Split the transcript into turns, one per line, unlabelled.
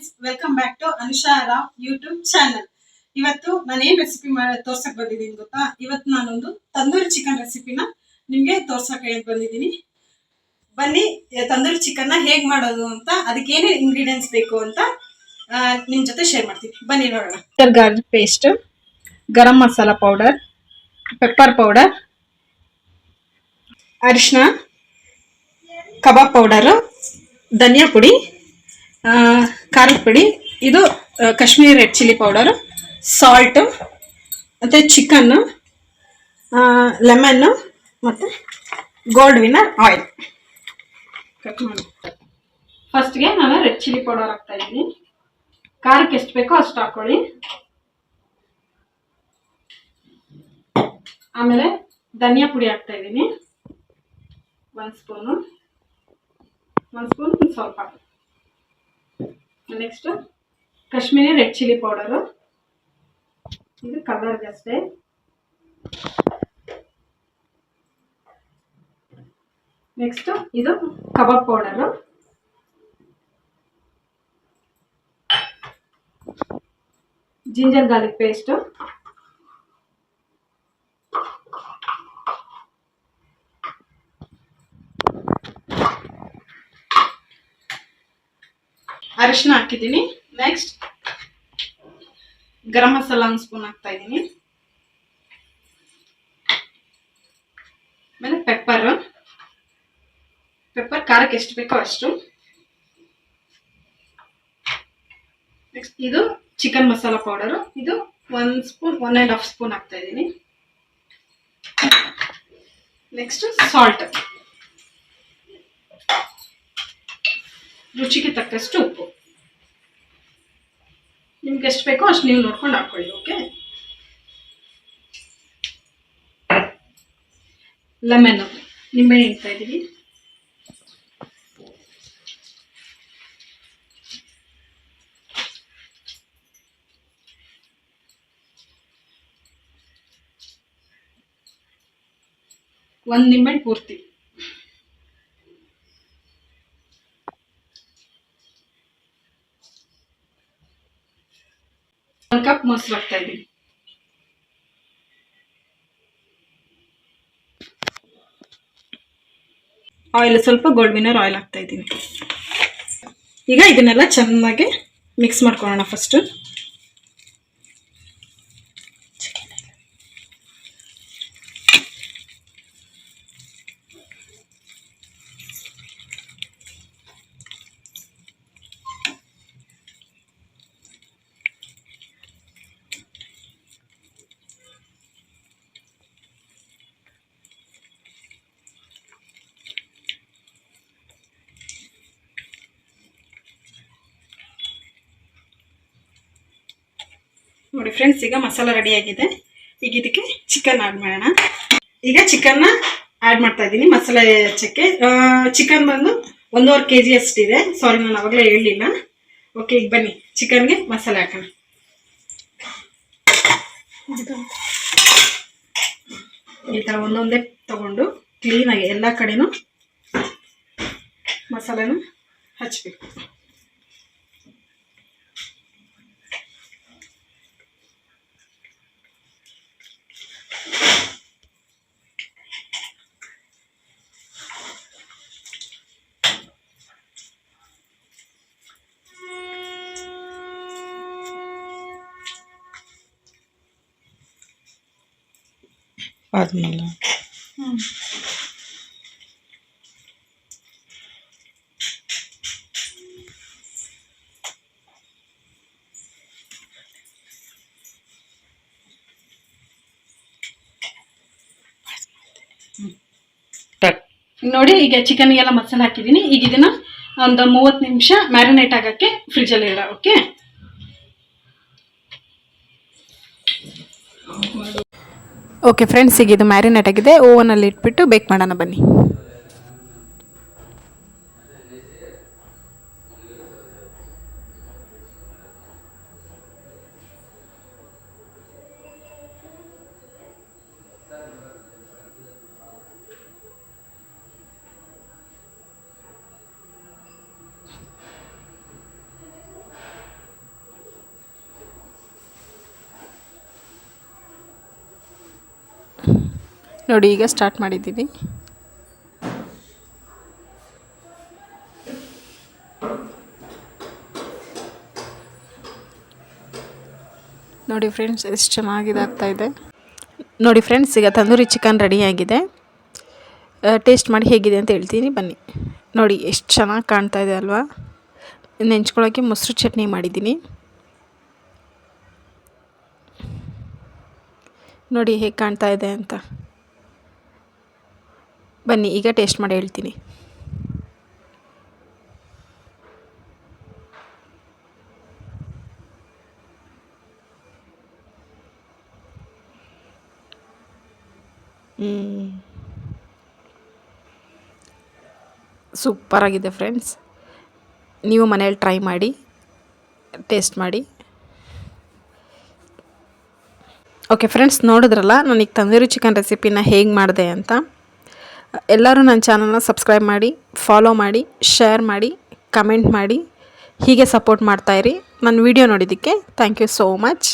Friends, welcome back to Anusha Rao YouTube channel. ಇವತ್ತು ನಾನು ಏನ್ ರೆಸಿಪಿ ತೋರ್ಸಕ್ ಬಂದಿದ್ದೀನಿ ಗೊತ್ತಾ? ಇವತ್ತು ನಾನೊಂದು ತಂದೂರಿ ಚಿಕನ್ ರೆಸಿಪಿನ ನಿಮ್ಗೆ ತೋರ್ಸಕ್ ಬಂದಿದ್ದೀನಿ. ಬನ್ನಿ, ತಂದೂರಿ ಚಿಕನ್ ನ ಹೇಗ್ ಮಾಡೋದು ಅಂತ, ಅದಕ್ಕೆ ಏನೇನು ಇಂಗ್ರೀಡಿಯೆಂಟ್ಸ್ ಬೇಕು ಅಂತ ನಿಮ್ ಜೊತೆ ಶೇರ್ ಮಾಡ್ತೀನಿ. ಬನ್ನಿ ನೋಡೋಣ. Garlic paste, garam masala powder, pepper powder, ಅರಿಶಿನ, ಕಬಾಬ್ ಪೌಡರು, ಧನಿಯಾ ಪುಡಿ, ಖಾರದ ಪುಡಿ, ಇದು Kashmiri red chilli powder, salt, ಮತ್ತು ಚಿಕನ್ನು, ಲೆಮನ್ನು, ಮತ್ತು ಗೋಲ್ಡ್ ವಿನ್ನರ್ ಆಯಿಲ್. ಕಟ್ ಮಾಡಿ. ಫಸ್ಟ್ಗೆ ನಾನು ರೆಡ್ ಚಿಲ್ಲಿ ಪೌಡರ್ ಹಾಕ್ತಾ ಇದ್ದೀನಿ. ಖಾರಕ್ಕೆ ಎಷ್ಟು ಬೇಕೋ ಅಷ್ಟು ಹಾಕೊಳ್ಳಿ. ಆಮೇಲೆ ಧನಿಯಾ ಪುಡಿ ಹಾಕ್ತಾ ಇದ್ದೀನಿ, ಒಂದು ಸ್ಪೂನ್ ಸ್ವಲ್ಪ. Next Kashmiri red chilli powder, ಇದು ಕಲರ್ಗೆ ಅಷ್ಟೇ. ನೆಕ್ಸ್ಟ್ ಇದು ಕಬಾಬ್ ಪೌಡರು, ಜಿಂಜರ್ ಗಾರ್ಲಿಕ್ ಪೇಸ್ಟ್, ಅರಿಶಿನ ಹಾಕಿದ್ದೀನಿ. ನೆಕ್ಸ್ಟ್ ಗರಂ ಮಸಾಲ ಒಂದು ಸ್ಪೂನ್ ಹಾಕ್ತಾ ಇದ್ದೀನಿ. ಆಮೇಲೆ ಪೆಪ್ಪರ್ ಖಾರಕ್ಕೆ ಎಷ್ಟು ಬೇಕೋ ಅಷ್ಟು. ನೆಕ್ಸ್ಟ್ ಇದು ಚಿಕನ್ ಮಸಾಲ ಪೌಡರು, ಇದು 1 ಸ್ಪೂನ್ 1.5 ಸ್ಪೂನ್ ಹಾಕ್ತಾ ಇದ್ದೀನಿ. ನೆಕ್ಸ್ಟ್ ಸಾಲ್ಟ್, ರುಚಿಗೆ ತಕ್ಕಷ್ಟು ಉಪ್ಪು. ನಿಮ್ಗೆ ಎಷ್ಟು ಬೇಕೋ ಅಷ್ಟು ನೀವು ನೋಡ್ಕೊಂಡು ಹಾಕೊಳ್ಳಿ. ಓಕೆ. ಲೆಮನ್, ನಿಂಬೆ ಇಡ್ತಾ ಇದ್ದೀವಿ. ಒಂದು ನಿಂಬೆ ಪೂರ್ತಿ. ಒಂದು ಕಪ್ ಮೊಸರು ಹಾಕ್ತಾ ಇದ್ದೀನಿ. ಆಯಿಲ್ ಸ್ವಲ್ಪ ಗೋಲ್ಡ್ ವಿನ್ನರ್ ಆಯಿಲ್ ಹಾಕ್ತಾ ಇದ್ದೀನಿ. ಈಗ ಇದನ್ನೆಲ್ಲ ಚೆನ್ನಾಗಿ ಮಿಕ್ಸ್ ಮಾಡ್ಕೊಳ್ಳೋಣ. ಫಸ್ಟ್ ನೋಡಿ ಫ್ರೆಂಡ್ಸ್, ಈಗ ಮಸಾಲ ರೆಡಿ ಆಗಿದೆ. ಈಗ ಇದಕ್ಕೆ ಚಿಕನ್ ಆಡ್ ಮಾಡೋಣ. ಈಗ ಚಿಕನ್ನ ಆಡ್ ಮಾಡ್ತಾ ಇದ್ದೀನಿ ಮಸಾಲೆ ಹಚ್ಚಕ್ಕೆ. ಚಿಕನ್ ಬಂದು 1.5 kg ಅಷ್ಟಿದೆ. ಸಾರಿ, ನಾನು ಅವಾಗಲೇ ಹೇಳಲಿಲ್ಲ. ಓಕೆ, ಈಗ ಬನ್ನಿ ಚಿಕನ್ಗೆ ಮಸಾಲೆ ಹಾಕೋಣ. ಈ ಥರ ಒಂದೊಂದೇ ತಗೊಂಡು ಕ್ಲೀನಾಗಿ ಎಲ್ಲ ಕಡೆನೂ ಮಸಾಲೆನ ಹಚ್ಚಬೇಕು. ಆದ್ಮೇಲೆ ನೋಡಿ, ಈಗ ಚಿಕನ್ಗೆಲ್ಲ ಮಸಾಲೆ ಹಾಕಿದ್ದೀನಿ. ಈಗ ಇದನ್ನ ಒಂದು 30 ನಿಮಿಷ ಮ್ಯಾರಿನೇಟ್ ಆಗಕ್ಕೆ ಫ್ರಿಜ್ಜಲ್ಲಿ ಇಡ. ಓಕೆ.
ಓಕೆ ಫ್ರೆಂಡ್ಸ್, ಈಗ ಇದು ಮ್ಯಾರಿನೇಟ್ ಆಗಿದೆ. ಓವನಲ್ಲಿ ಇಟ್ಬಿಟ್ಟು ಬೇಕ್ ಮಾಡೋಣ ಬನ್ನಿ. ನೋಡಿ ಈಗ ಸ್ಟಾರ್ಟ್ ಮಾಡಿದ್ದೀನಿ. ನೋಡಿ ಫ್ರೆಂಡ್ಸ್ ಎಷ್ಟು ಚೆನ್ನಾಗಿದೆ ಆಗ್ತಾಯಿದೆ. ನೋಡಿ ಫ್ರೆಂಡ್ಸ್ ಈಗ ತಂದೂರಿ ಚಿಕನ್ ರೆಡಿಯಾಗಿದೆ. ಟೇಸ್ಟ್ ಮಾಡಿ ಹೇಗಿದೆ ಅಂತ ಹೇಳ್ತೀನಿ ಬನ್ನಿ. ನೋಡಿ ಎಷ್ಟು ಚೆನ್ನಾಗಿ ಕಾಣ್ತಾ ಇದೆ ಅಲ್ವಾ. ನೆಂಚ್ಕೊಳ್ಳೋಕ್ಕೆ ಮೊಸರು ಚಟ್ನಿ ಮಾಡಿದ್ದೀನಿ. ನೋಡಿ ಹೇಗೆ ಕಾಣ್ತಾ ಇದೆ ಅಂತ. ಬನ್ನಿ ಈಗ ಟೇಸ್ಟ್ ಮಾಡಿ ಹೇಳ್ತೀನಿ. ಸೂಪರಾಗಿದೆ ಫ್ರೆಂಡ್ಸ್. ನೀವು ಮನೇಲಿ ಟ್ರೈ ಮಾಡಿ, ಟೇಸ್ಟ್ ಮಾಡಿ. ಓಕೆ ಫ್ರೆಂಡ್ಸ್, ನೋಡಿದ್ರಲ್ಲ ನನಗೆ ತಂದೂರಿ ಚಿಕನ್ ರೆಸಿಪಿನ ಹೇಗೆ ಮಾಡಿದೆ ಅಂತ. ಎಲ್ಲರೂ ನನ್ನ ಚಾನಲ್ನ ಸಬ್ಸ್ಕ್ರೈಬ್ ಮಾಡಿ, ಫಾಲೋ ಮಾಡಿ, ಶೇರ್ ಮಾಡಿ, ಕಮೆಂಟ್ ಮಾಡಿ. ಹೀಗೆ ಸಪೋರ್ಟ್ ಮಾಡ್ತಾಯಿರಿ. ನನ್ನ ವಿಡಿಯೋ ನೋಡಿದ್ದಕ್ಕೆ ಥ್ಯಾಂಕ್ ಯು ಸೋ ಮಚ್.